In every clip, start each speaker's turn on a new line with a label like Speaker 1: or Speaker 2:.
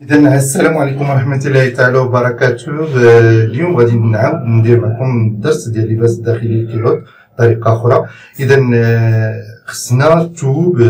Speaker 1: إذا السلام عليكم ورحمة الله تعالى وبركاته. اليوم غادي نعاود ندير معكم الدرس ديال اللباس الداخلي للكيلوط بطريقة أخرى. إذا خصنا توب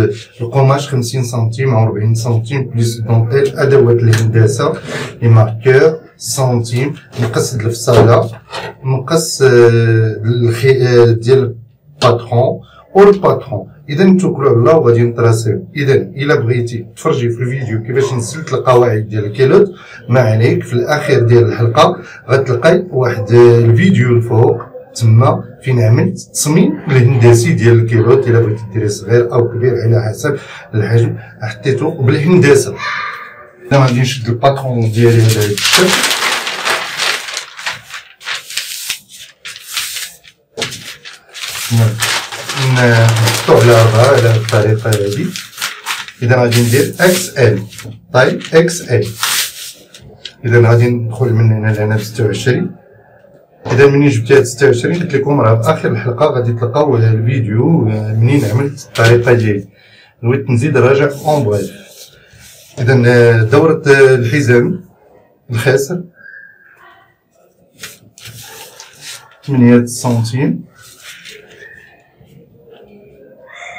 Speaker 1: القماش 50 سنتيم أو 40 سنتيم بليس دونتيل، أدوات الهندسة لي ماركور سنتيم، مقص د الفصالة، مقص ديال الباترون والباترون. اذا نتوكلوا على الله وغادي نطراسيو. اذا الا بغيتي تفرجي في الفيديو كيفاش نسلك القواعد ديال الكيلوط، ما عليك في الاخير ديال الحلقه غتلقاي واحد الفيديو الفوق تما فين عملت التصميم الهندسي ديال الكيلوط. الا بغيتي ديري صغير او كبير على حسب الحجم حطيتو بالهندسه. انا غادي نشد الباترون ديالي على هذا الشكل. نحطو على 4 على هاد الطريقة هادي. إذا غادي ندير اكس ال، طاي اكس ال. إذا غادي ندخل من هنا لهنا ب 26. إذا منين جبت هاد 26 قلت لكم راه في آخر الحلقة غادي تلقاو الفيديو منين عملت الطريقة ديالي. بغيت نزيد نراجع اون بغيف. إذا دورة الحزام الخاسر 8 سنتيم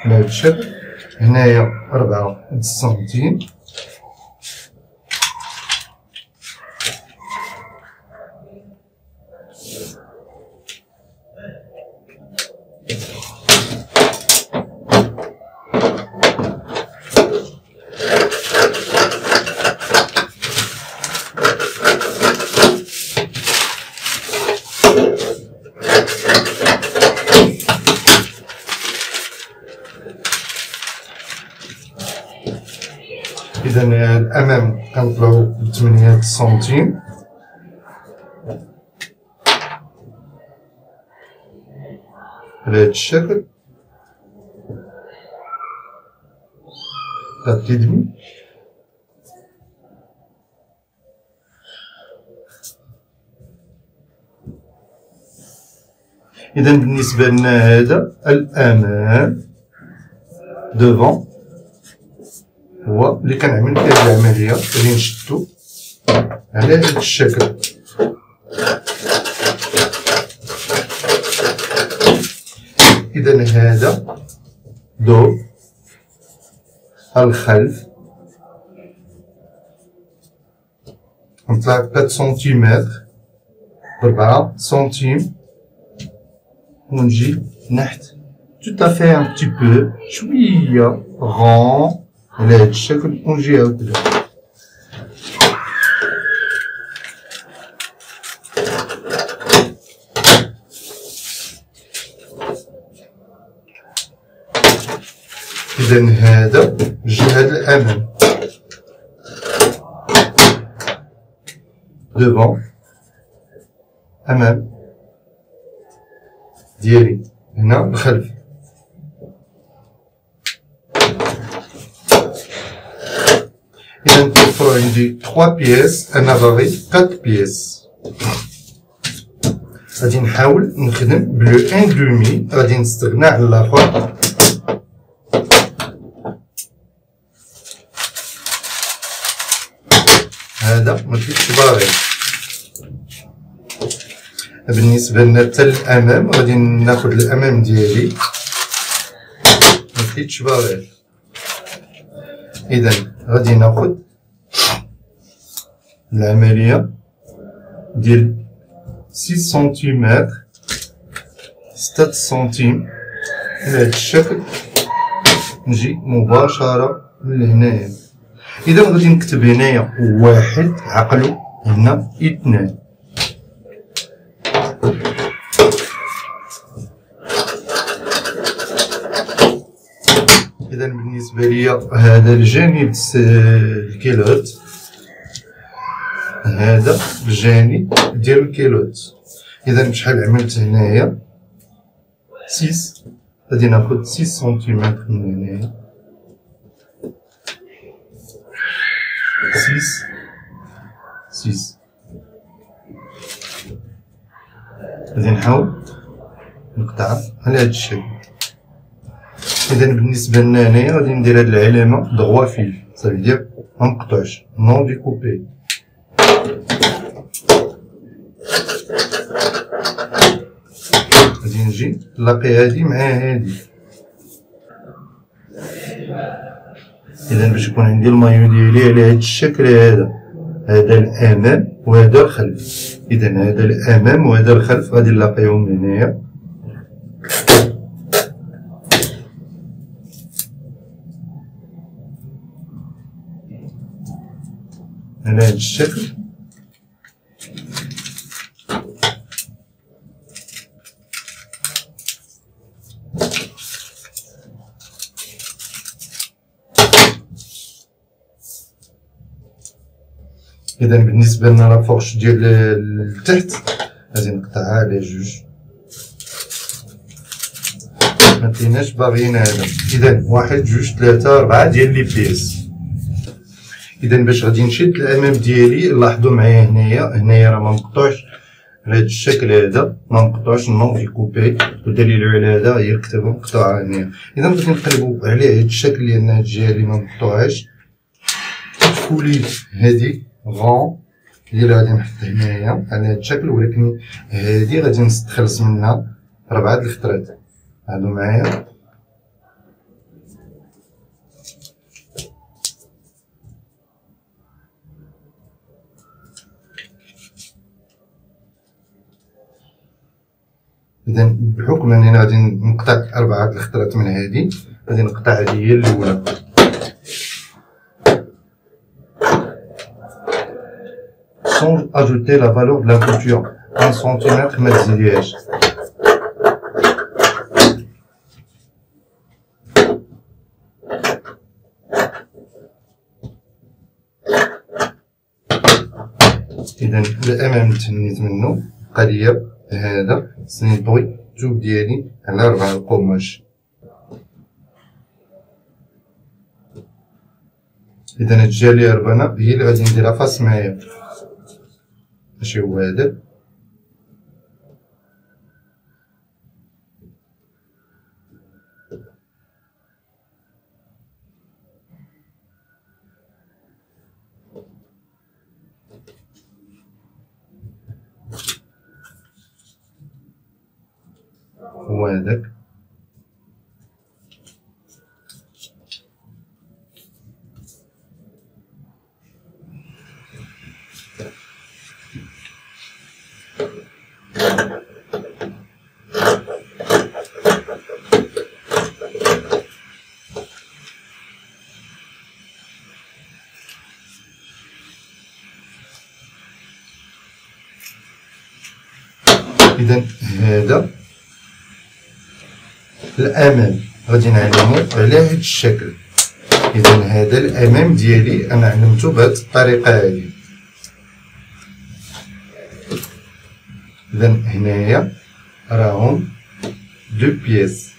Speaker 1: على هاد الشكل، هنايا 4 سنتيم، إذا الأمام كنطلعو ب 8 سنتيم، على هاد الشكل 3,5. إذا بالنسبة لنا هذا الأمام دوفون هو اللي كنعمل فيه هاد العملية، غادي نشدو على هاد الشكل. إذا هذا دور الخلف، نطلع 4 سنتيمتر ب 4 سنتيم ونجي نحت tout à fait un petit peu شوية rond على هاد الشكل ونجي هكذا. إذا هذا الجهة الأمام دوفون، أمام ديالي هنا الخلف. إذا نتوفرو عندي 3 بياس، أنا باغي 4 بياس. غادي نحاول نخدم بلو ان دومي، غادي نستغنى على الآخر. هذا مكيتش باغي. بالنسبة لنا حتى الأمام غادي ناخد الأمام ديالي مكيتش باغي. إذا غادي ناخد العملية ديال 6 سنتيمتر 6 سنتيم على هاد الشكل، نجي مباشرة من هنايا. إذا غادي نكتب هنايا 1 عقلو هنا 2. إذا بالنسبة ليا هذا الجانب الكيلوط، هذا الجانب ديال الكيلوط. إذا شحال عملت هنايا 6، غادي ناخد 6 سنتيمتر من هنايا 6 غادي نحاول نقطعها على هاد الشكل. إذا بالنسبة لنا هنايا غادي ندير هاد العلامة دغوا فيل. ça veut dire ما مقطوعش non découpé. غادي نجي نلاقي هادي مع هادي. اذا باش يكون عندي المايو ديالي على هاد الشكل هذا، هذا الامام وهذا الخلف. اذا هذا الامام وهذا الخلف غادي نلاقيهم هنايا. على هاد الشكل. إذا بالنسبة لنا لا فورش ديال التحت غادي نقطعها على جوج، مكايناش باغيين هذا. إذا واحد جوج ثلاثة أربعة ديال لي بيس. إذا باش غادي نشد الأمام ديالي، لاحظوا معايا هنايا راه ممقطوعش على هاد الشكل هذا، ممقطوعش نون ديكوبي، والدليل على هذا هي الكتابة مقطوعة هنايا. إذا غادي نقلبو على هاد الشكل لأن هاد الجهة لي ممقطوعاش. تدخلي هادي غون هي اللي غادي نحط هنايا على هاد الشكل، ولكن هادي غادي نستخلص منها 4 الخطرات. هادو معايا. إذا بحكم أنني غادي نقطع 4 الخطرات من هادي، غادي نقطع هادي هي الأولى. Sans ajouter la valeur de la couture, 1 cm ما تزيديهاش. إذا الأمام تهنيت منو، بقى ليا هذا سنيطوي الثوب ديالي على 4 القماش. إذا هاد الجهة لي هربانة هي اللي غادي نديرها فاس معايا، ماشي هو هذا. هو هذاك. إذا هذا الأمام غادي نعلمو على هاد الشكل. إذا هذا الأمام ديالي أنا علمتو بهاد الطريقة هادي. إذا هنايا راهم 2 بياس،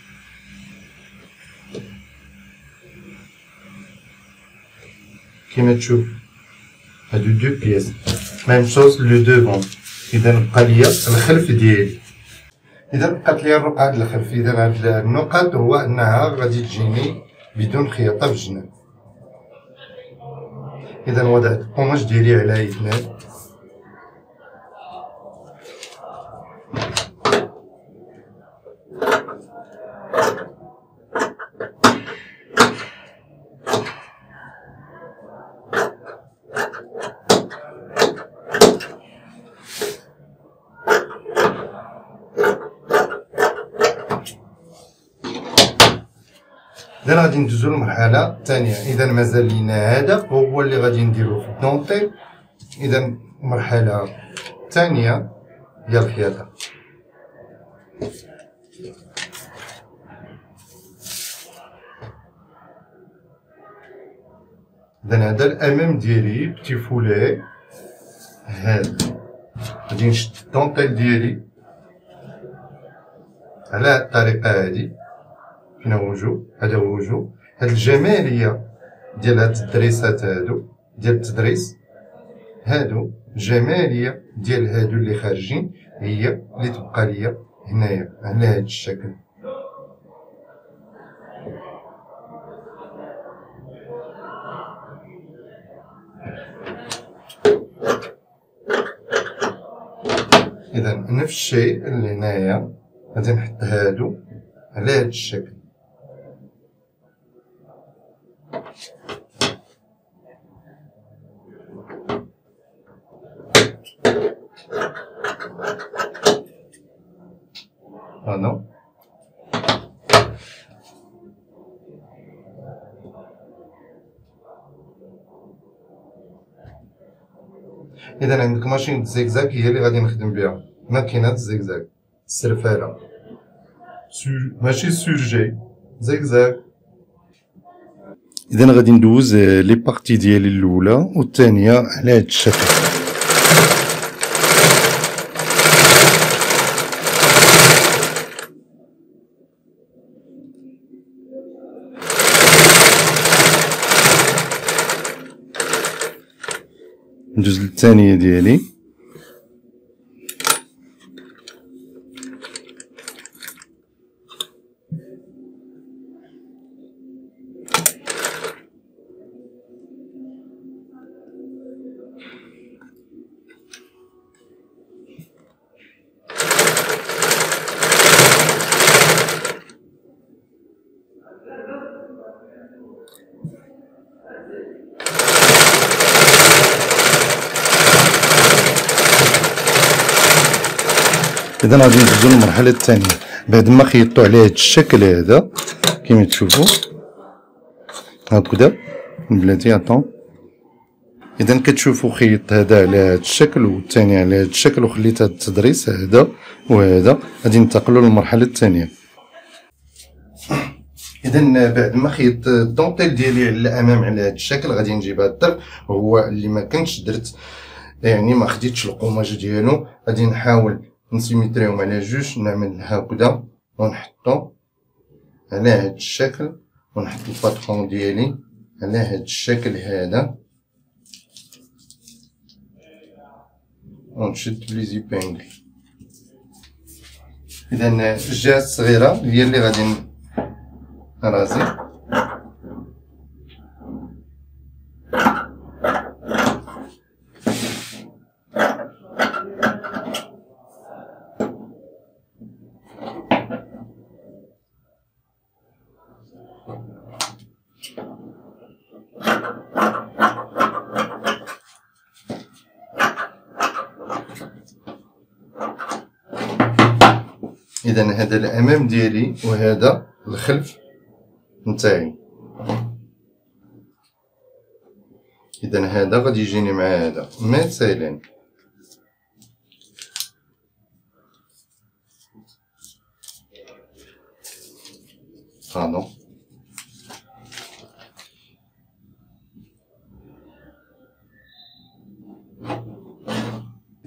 Speaker 1: كيما تشوف هادو 2 بياس ميم شوز لو دوفون. إذا بقى ليا الخلف ديالي. إذا بقات ليا الرقعة د الخلف. إذا هاد النقط هو أنها غادي تجيني بدون خياطة في الجناب. إذا وضعت القماش ديالي على اثنان. إذا غادي ندوزو للمرحلة الثانية. إذا مازال لينا هذا هو اللي غادي نديرو في الدونطيل. إذا المرحلة الثانية هي الخياطة. إذا هذا الأمام ديالي بتي فولي هذا، غادي نشد الدونطيل ديالي على هاد الطريقة هادي. فين هو وجهو؟ هذا هو وجهو. هاد الجمالية ديال هاد التدريسات هادو ديال التدريس هادو، الجمالية ديال هادو اللي خارجين هي اللي تبقى ليا هنايا على هاد الشكل. اذا نفس الشيء اللي هنايا غادي نحط هادو على هاد الشكل. هذا اذا عندك ماشين الزيكزاك هي اللي غادي نخدم بها، ماكينه الزيكزاك السرفاله ماشي سورجي زيكزاك. اذا غادي ندوز لي بارتي ديالي الاولى والثانيه على هذا الشكل. ندوز للثانيه ديالي اذا غادي ندوزو للمرحله الثانيه بعد ما خيطو على هذا الشكل هذا كما تشوفوا هكذا بلاتي اطون. اذا كتشوفوا خيط هذا على هذا الشكل والثاني على هذا الشكل وخليت هذا التدريس هذا وهذا. غادي ننتقلوا للمرحله الثانيه. اذا بعد ما خيط الدونتيل ديالي على الامام على هذا الشكل غادي نجيب هذا الطرف هو اللي ما كنتش درت يعني ما خديتش القماش ديالو. غادي نحاول نسيميتريهم على جوج نعمل هكذا ونحطو على هذا الشكل ونحط الباترون ديالي على هذا الشكل هذا ونشد لي زيبانغل. اذا الجهه الصغيره هي اللي غادي نرازي اذا هذا الامام ديالي وهذا الخلف نتاعي. اذا هذا غادي يجيني مع هذا مثلا هذا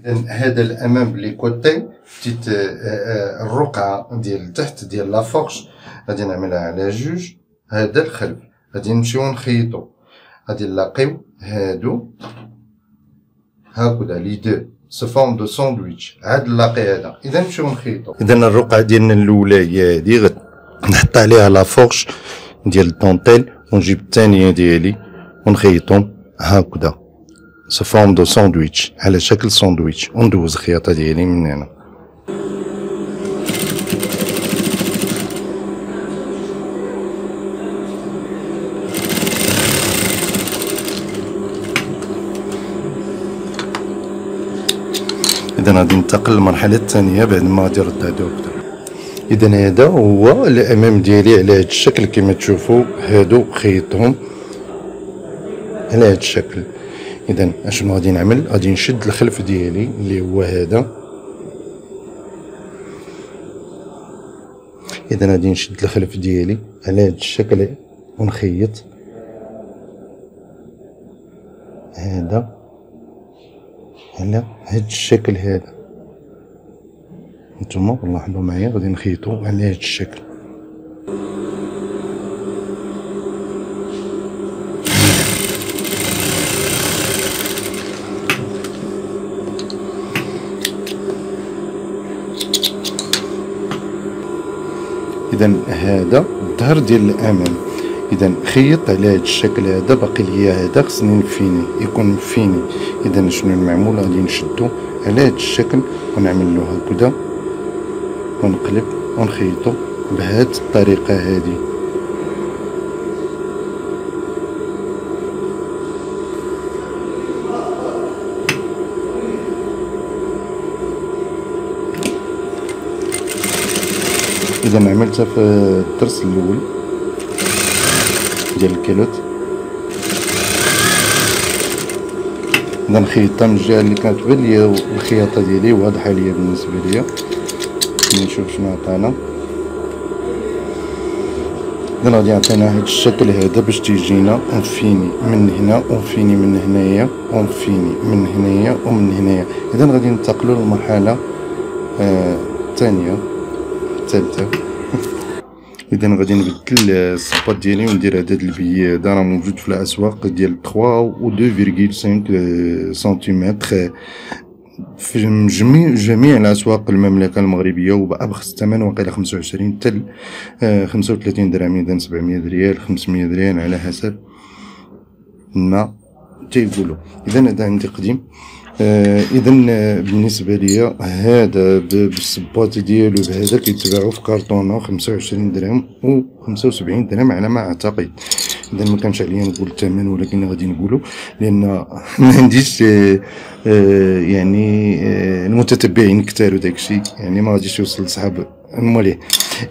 Speaker 1: اذا هذا الامام بلي كوتي بتيت الرقعه ديال تحت ديال لافورش غادي نعملها على جوج. هذا الخلف غادي نمشيو نخيطو غادي نلاقيو هادو هكذا لي دو سو فورم دو ساندويتش عاد نلاقي هذا. اذا نمشيو نخيطو. اذا الرقعه ديالنا الاولى هي هادي نحط عليها لافورش ديال الدونتيل ونجيب الثانيه ديالي ونخيطهم هكذا سو فورم دو ساندويتش على شكل ساندويتش وندوز الخياطه ديالي من هنا. اذا غادي ننتقل للمرحله الثانيه بعد ما غادي نرد هادو هكذا. اذا هذا هو الامام ديالي على هذا الشكل كما تشوفوا هادو خيطهم على هذا الشكل. اذا اشنو غادي نعمل؟ غادي نشد الخلف ديالي اللي هو هذا. اذا غادي نشد الخلف ديالي على هذا الشكل ونخيط هذا على هاد الشكل هذا. نتوما لاحظوا معايا غادي نخيطو على هاد الشكل. اذا هذا الظهر ديال الامام. اذا خيط على هاد الشكل هذا باقي ليا هذا خصني نفيني يكون مفيني. اذا شنو المعمول؟ غادي نشدو على هذا الشكل ونعمل له هكذا ونقلب ونخيطو بهذه الطريقه هذه. اذا عملتها في الدرس الاول ديال الكيلوت. اذا نخيطها من الجهه اللي كانت تبان ليا الخياطه ديالي واضحه ليا بالنسبه ليا. نشوف شنو عطانا. اذا غادي يعطينا هاد الشكل هذا باش تيجينا اونفيني من هنا اونفيني من هنايا اونفيني من هنايا ومن هنايا. اذا غادي ننتقلوا للمرحله الثانيه الثالثه. اذا غادي نبدل الصباط ديالي وندير هذا البي هذا راه موجود في الاسواق ديال 3 و 2.5 سنتيمتر في جميع الاسواق المملكه المغربيه، وبأبخس الثمن واقيلا 25 حتى 35 درهم. اذا 700 ريال 500 ريال على حسب ما تيقولوا. اذا هذا عندي قديم. اذا بالنسبه ليا هذا بالصباط ديالو بهذا كيتباعوا في كارطونه 25 درهم و 75 درهم على ما اعتقد. اذا ما كانش عليا نقول الثمن، ولكن غادي نقولوا لان ما عنديش يعني المتتبعين كثار وداكشي، يعني ما غاديش يوصل لصحاب الموليه.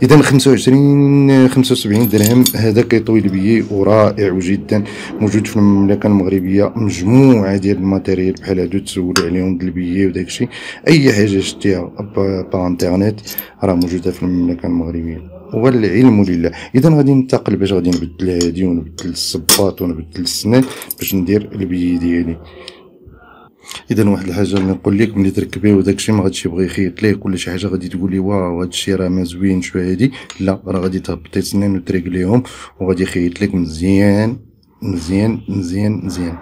Speaker 1: اذا 25 75 درهم هذا كيطوي البيي ورائع جدا. موجود في المملكه المغربيه مجموعه ديال الماتيريال بحال هادو تسولوا عليهم د البيي وداكشي. اي حاجه شتيها با انترنت راه موجوده في المملكه المغربيه والعلم لله. اذا غادي ننتقل باش غادي نبدل هادي ونبدل الصباط ونبدل السنان باش ندير البيي ديالي. اذا واحد الحاجه اللي نقول لك ملي تركبيه وداكشي ما غاديش يبغي يخيط ليه كل شي حاجه غادي تقولي واو هادشي راه ما زوين شويه هادي، لا راه غادي تهبطي سنان وتريكليهم وغادي يخيط لك مزيان مزيان مزيان مزيان.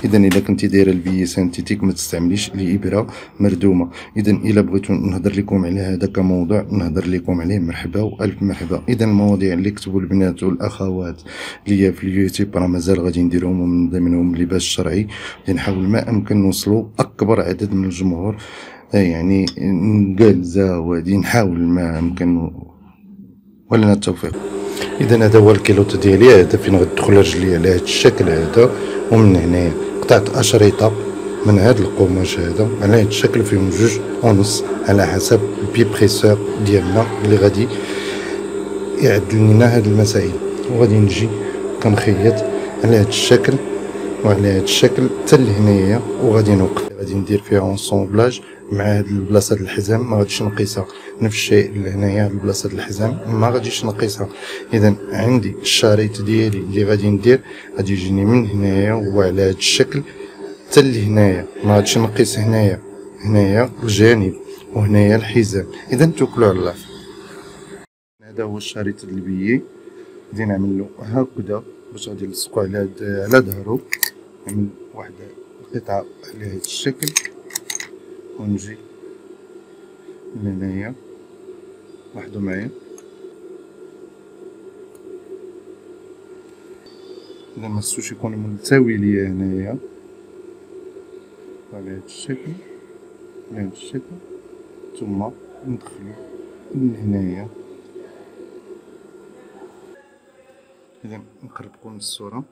Speaker 1: اذا الا كنتي دايره البي سانتيتيك ما تستعمليش الابره مردومه. اذا الا بغيتو نهضر لكم على هذا كموضوع نهضر لكم عليه مرحبا والف مرحبا. اذا المواضيع اللي كتبوا البنات والاخوات ليا في اليوتيوب راه مازال غادي نديرهم، ومن ضمنهم اللباس الشرعي. غادي نحاول ما امكن نوصلوا اكبر عدد من الجمهور، يعني نقال غادي نحاول ما امكن ولنا التوفيق. اذا هذا هو الكيلوت ديالي، هذا فين غتدخل رجلي على هذا الشكل هذا، ومن هنايا قطعت اشرطه من هذا القماش هذا على هذا الشكل فيهم 2.5 على حسب البي بريسور ديالنا اللي غادي يعدل لنا هاد المسائل. وغادي نجي كنخيط على هذا الشكل وعلى هذا الشكل حتى لهنايا، وغادي نوقف. غادي ندير فيها اونصومبلاج مع هاد البلاصه د الحزام، ما غاديش نقيسها نفس الشيء لهنايا البلاصه د الحزام ما غاديش نقيسها. اذا عندي الشريط ديالي اللي غادي ندير غادي يجيني من هنايا وعلى هاد الشكل حتى لهنايا، ما غاديش نقيس هنايا الجانب وهنايا الحزام. اذا توكلوا على الله. هذا هو الشريط البيي، غادي نعمل له هكذا باش غادي نلصقو على ظهرو. نعمل واحد القطعه على هذا الشكل ونجي لهنايا لاحظوا معايا. اذا ما خصوش يكون ملتوي ليا هنايا على هذا الشكل على هذا الشكل، ثم ندخلو من هنايا. اذا نقربكم الصوره.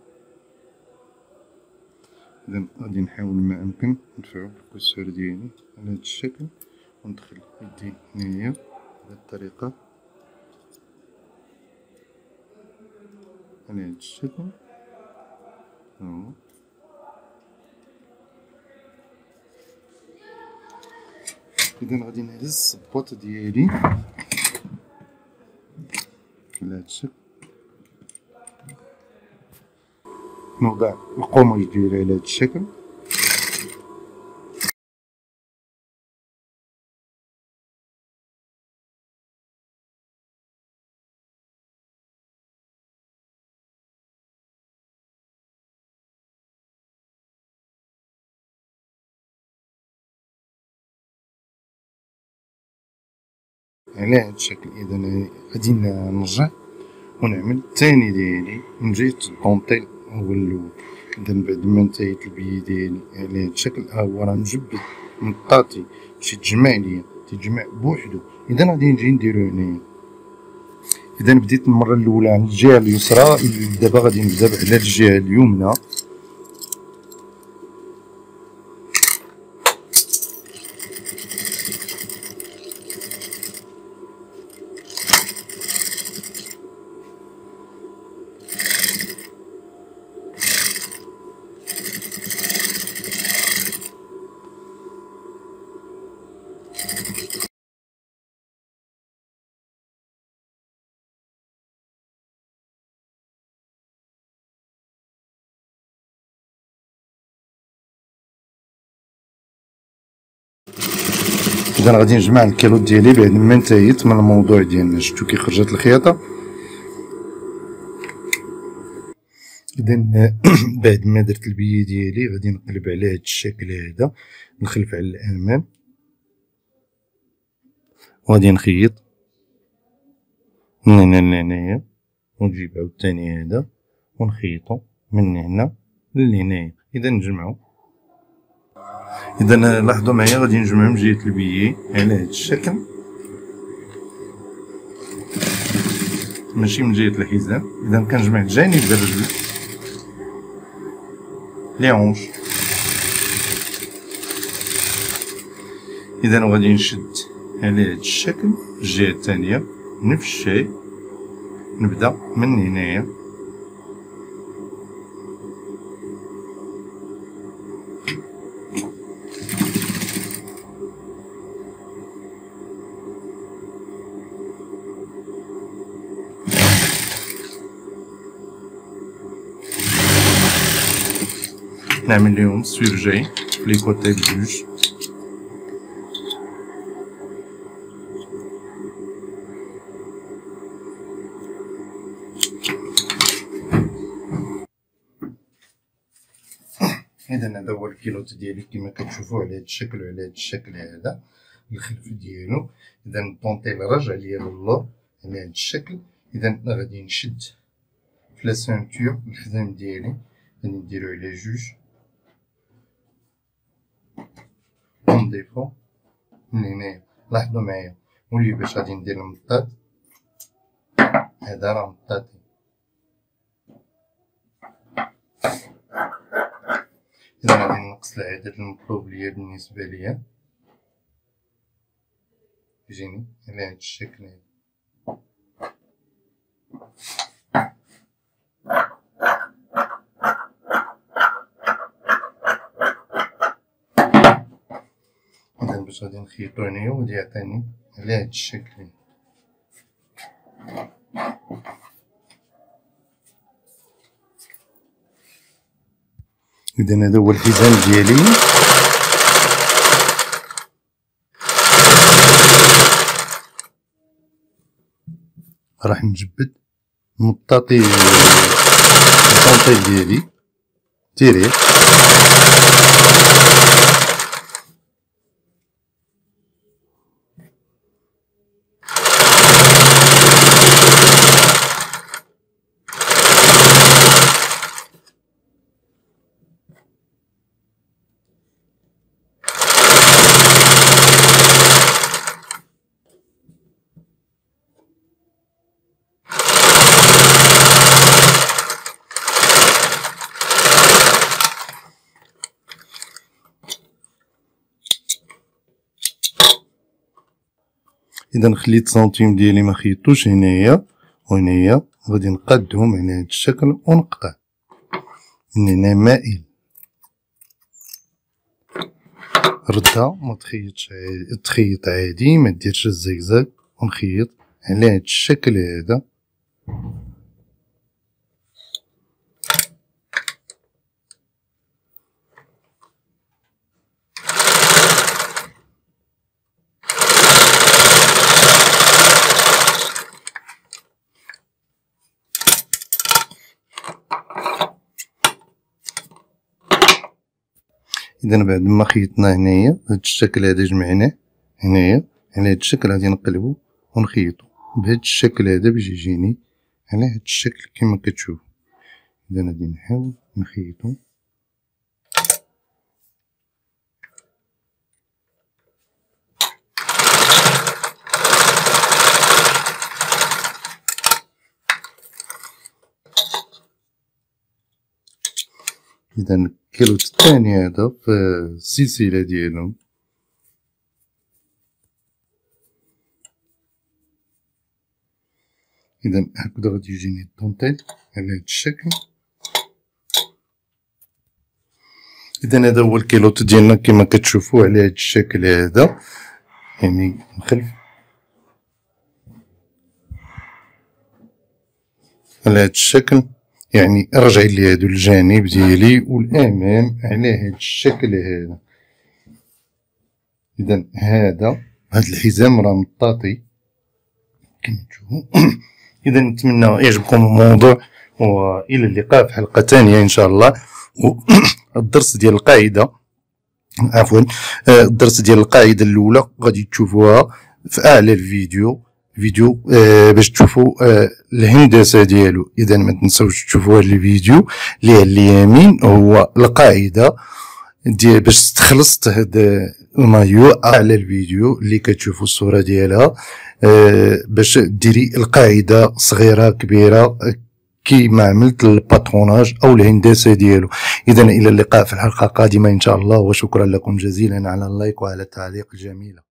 Speaker 1: اذا غادي نحاول ما امكن ندفعو بالكسور ديالي على هذا الشكل وندخل يدي هنايا بهذه الطريقه على هذا الشكل. اذا غادي نهز الصباط ديالي على هذا الشكل، نوضع القماش ديالي على هذا الشكل. على هذا الشكل. اذا غادي نرجع ونعمل الثاني ديالي من جهه الدونتيل هو الاول. اذا بعد ما انتهيت البي ديالي على هاد الشكل، ها هو راه مجبد مطاطي باش يتجمع ليا، تيتجمع بوحدو. اذا غادي نجي نديرو هنايا. اذا بديت المره الاولى على الجهه اليسرى، دابا غادي نبدا على الجهه اليمنى. اذا غادي نجمع الكيلوط ديالي بعد ما انتهيت من الموضوع ديالنا. شفتو كي خرجت الخياطه. اذا بعد ما درت البي ديالي غادي نقلب على هاد الشكل هذا، نخلف على الامام وغادي نخيط من هنا لهنايا، ونجيب عاوتاني هذا ونخيطو من هنا لهنايا. اذا نجمعو. اذا لاحظوا معايا غادي نجمعو من جهه البي على هاد الشكل، ماشي من جهه الحزام. اذا كنجمع جانب الرجل لي عونش. اذا غادي نشد على هاد الشكل الجهه الثانيه نفس الشيء، نبدا من هنايا نعمل ليهم سويرجي في لي كوتي بجوج. اذا هذا هو الكيلوط ديالي كما كتشوفوا على هذا الشكل وعلى هذا الشكل هذا الخلف ديالو. اذا الطونطيل راجع ليا للور على هذا الشكل. اذا غادي نشد في لا سانتور الحزام ديالي، غادي نديرو على جوج ونضيفو من هنايا. لاحظوا معايا ولي باش غادي ندير المطاط، هذا راه مطاطي. إذا غادي نقص العدد المطلوب ليا بالنسبة ليا، يجيني على هاد الشكل هذا. إذا باش غادي نخيطو هنايا وغادي يعطيني على هاد الشكل هذا. إذا هذا هو الحزام ديالي. راح نجبد مطاطي الطونطيل ديالي تيري. اذا خليت سنتيم ديالي ما خيطوش هنايا وهنايا، غادي نقادهم على هذا الشكل ونقطع من هنا مائل. ردها ما تخيطش، تخيط عادي ما ديرش الزيكزاك، ونخيط على هذا الشكل هذا. اذا بعد ما خيطنا هنايا هاد الشكل هذا جمعناه هنايا على هاد الشكل، غادي نقلبو ونخيطو بهاد الشكل هذا باش يجيني على هاد الشكل كما كتشوف. إذا غادي نحاول نخيطو. إذا الكيلوت الثاني هذا في السلسلة ديالهم. إذا هكذا غادي يجيني الدونتيل على هاد الشكل. إذا هذا هو الكيلوت ديالنا كما كتشوفوا على هاد الشكل هذا، يعني من خلف على هاد الشكل، يعني رجعي لي هادو الجانب ديالي والامام على هاد الشكل هذا. اذا هذا هاد الحزام راه مطاطي كما تشوفوا. اذا نتمنى يعجبكم الموضوع، والى اللقاء في حلقه ثانيه ان شاء الله. الدرس ديال القاعده، عفوا الدرس ديال القاعده الاولى غادي تشوفوها في اعلى الفيديو باش تشوفوا الهندسه ديالو. اذا ما تنساوش تشوفوا هذا الفيديو اللي على اليمين هو القاعده ديال باش استخلصت هذا المايو على الفيديو اللي كتشوفوا الصوره ديالها، باش ديري القاعده صغيره كبيره كيما عملت الباتروناج او الهندسه ديالو. اذا الى اللقاء في الحلقه القادمه ان شاء الله، وشكرا لكم جزيلا على اللايك وعلى التعليق الجميله.